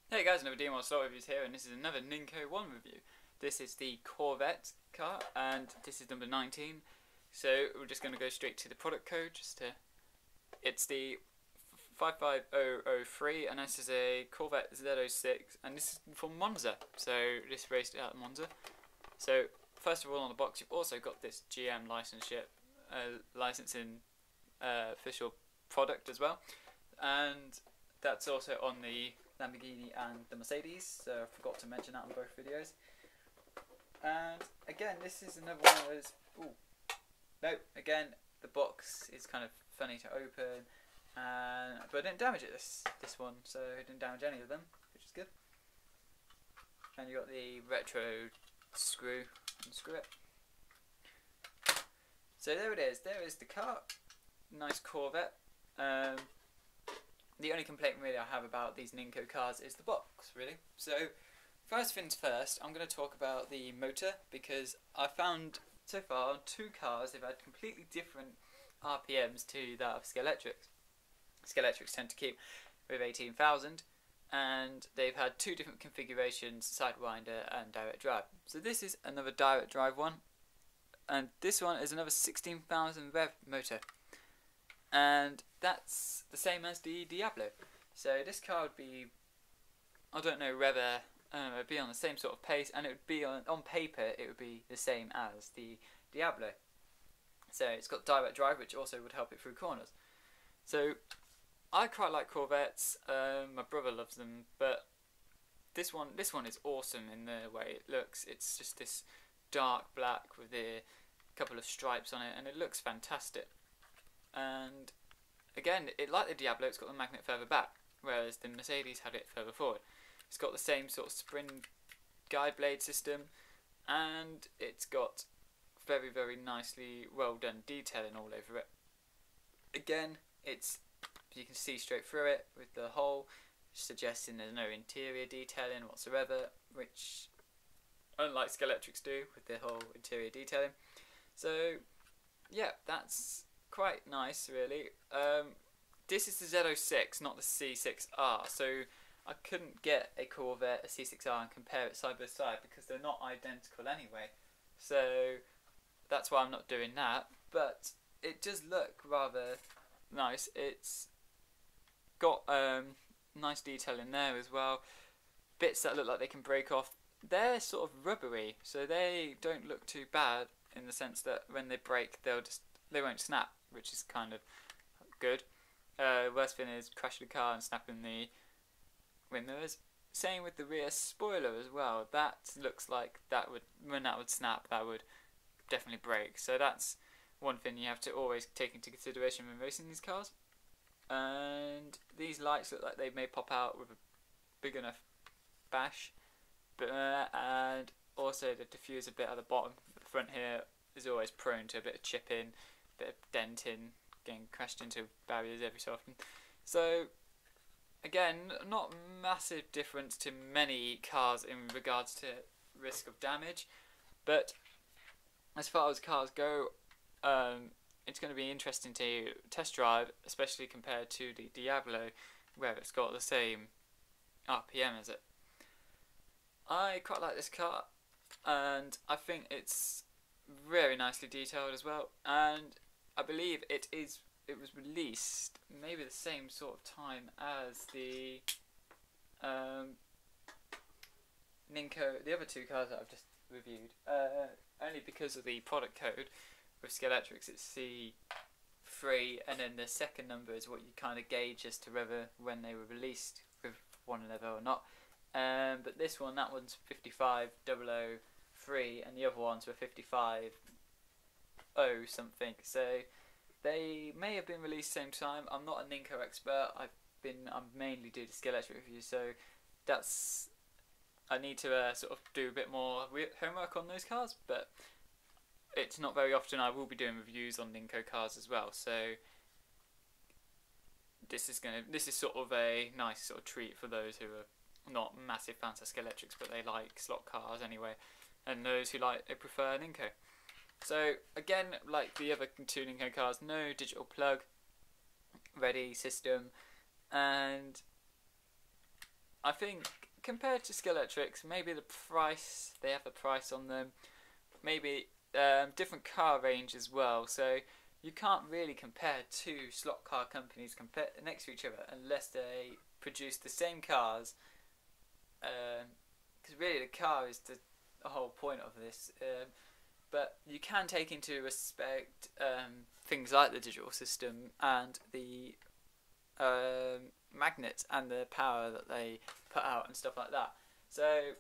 Hey guys, another D-Mod Slot Reviews here, and this is another Ninco 1 review. This is the Corvette car, and this is number 19. So we're just going to go straight to the product code. It's the 55003, and this is a Corvette Z06, and this is from Monza. So this raced out of Monza. So first of all, on the box, you've also got this GM licensing official product as well, and that's also on the Lamborghini and the Mercedes, so I forgot to mention that on both videos. And again, this is another one of those. Ooh, no, again, the box is kind of funny to open, but I didn't damage it this one, so I didn't damage any of them, which is good. And you got the retro screw, unscrew it. So there it is. There is the car. Nice Corvette. The only complaint really I have about these Ninco cars is the box, really. So, first things first, I'm going to talk about the motor, because I found so far on two cars they've had completely different RPMs to that of Scalextrics. Scalextrics tend to keep with 18,000, and they've had two different configurations, sidewinder and direct drive. So this is another direct drive one, and this one is another 16,000 rev motor. And that's the same as the Diablo. So this car would be, I don't know whether it would be on the same sort of pace, and it would be on paper it would be the same as the Diablo. So it's got direct drive, which also would help it through corners. So I quite like Corvettes. My brother loves them, but this one is awesome in the way it looks. It's just this dark black with a couple of stripes on it, and it looks fantastic. And again, like the Diablo, it's got the magnet further back, whereas the Mercedes had it further forward. It's got the same sort of spring guide blade system, and it's got very, very nicely well done detailing all over it. Again, you can see straight through it with the hole, suggesting there's no interior detailing whatsoever, which unlike Scalextrics do with their whole interior detailing. So yeah, that's quite nice, really. This is the Z06, not the C6R, so I couldn't get a Corvette, a C6R, and compare it side by side because they're not identical anyway. So that's why I'm not doing that. But it does look rather nice. It's got nice detail in there as well. Bits that look like they can break off. They're sort of rubbery, so they don't look too bad in the sense that when they break, they won't snap, which is kind of good. Worst thing is crashing the car and snapping the windows. Same with the rear spoiler as well. That looks like when that would snap, that would definitely break. So that's one thing you have to always take into consideration when racing these cars. And these lights look like they may pop out with a big enough bash. And also the diffuser bit at the bottom, at the front here, is always prone to a bit of chipping, bit of denting, getting crashed into barriers every so often. So again, not massive difference to many cars in regards to risk of damage, but as far as cars go, it's going to be interesting to test drive, especially compared to the Diablo, where it's got the same RPM as it. I quite like this car, and I think it's very nicely detailed as well, and I believe it was released maybe the same sort of time as the Ninco, the other two cars that I've just reviewed, only because of the product code. With Scalextrics it's C3, and then the second number is what you kind of gauge as to whether when they were released with one another or not. But this one, that one's 55003, and the other ones were 550 something. So they may have been released same time. I'm not a Ninco expert. I mainly do the Scalextric reviews, so I need to sort of do a bit more homework on those cars. But it's not very often I will be doing reviews on Ninco cars as well. So this is sort of a nice sort of treat for those who are not massive fans of Scalextrics, but they like slot cars anyway, and those who they prefer Ninco. So again, like the other two Ninco cars, no digital plug ready system, and I think compared to Skeletrix, maybe the price, they have a price on them, maybe different car range as well, so you can't really compare two slot car companies next to each other unless they produce the same cars, because really the car is the whole point of this. But you can take into respect things like the digital system and the magnets and the power that they put out and stuff like that. So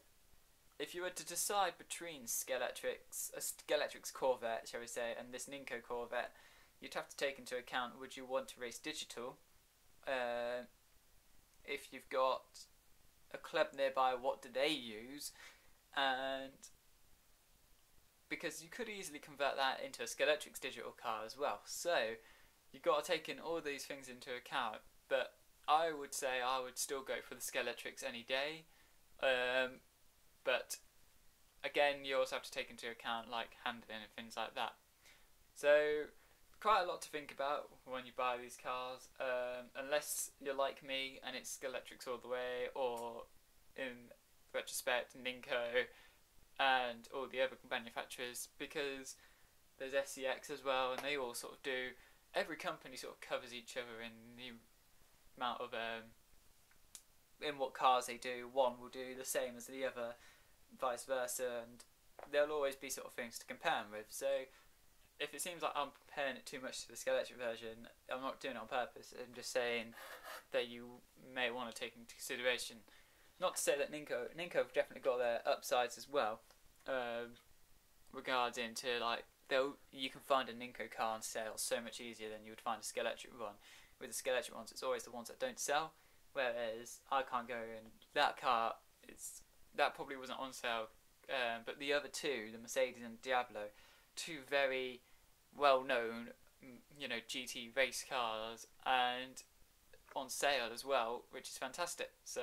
if you were to decide between a Skeletrix Corvette, shall we say, and this Ninco Corvette, you'd have to take into account, would you want to race digital? If you've got a club nearby, what do they use? And because you could easily convert that into a Skeletrix digital car as well. So you've got to take in all these things into account. But I would say I would still go for the Skeletrix any day. But again, you also have to take into account like handling and things like that. So quite a lot to think about when you buy these cars, unless you're like me and it's Skeletrix all the way, or in retrospect Ninco and all the other manufacturers, because there's SCX as well, and they all sort of do, every company sort of covers each other in the amount of in what cars they do. One will do the same as the other, vice versa, and there'll always be sort of things to compare them with. So if it seems like I'm comparing it too much to the Skeletrix version, I'm not doing it on purpose. I'm just saying that you may want to take into consideration. Not to say that Ninco have definitely got their upsides as well, regarding to like you can find a Ninco car on sale so much easier than you would find a Skeletrix one. With the Skeletrix ones, it's always the ones that don't sell, whereas I can't go and that car that probably wasn't on sale, but the other two, the Mercedes and Diablo, two very well known, GT race cars, and on sale as well, which is fantastic. So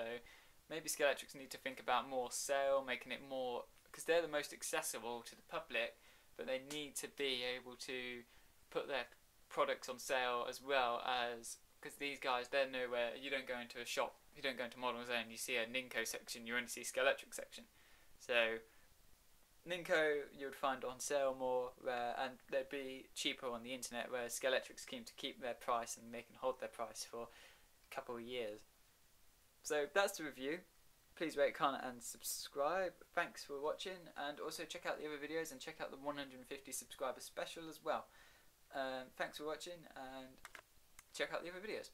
maybe Skeletrix need to think about more sale, making it more, because they're the most accessible to the public, but they need to be able to put their products on sale as well, as because these guys, they're nowhere. You don't go into a shop, you don't go into Model Zone, you see a Ninco section, you only see Skeletrix section. So Ninco you would find on sale more, and they'd be cheaper on the internet, whereas Skeletrix keen to keep their price and they can hold their price for a couple of years. So that's the review. Please rate, comment and subscribe. Thanks for watching, and also check out the other videos and check out the 150 subscriber special as well. Thanks for watching, and check out the other videos.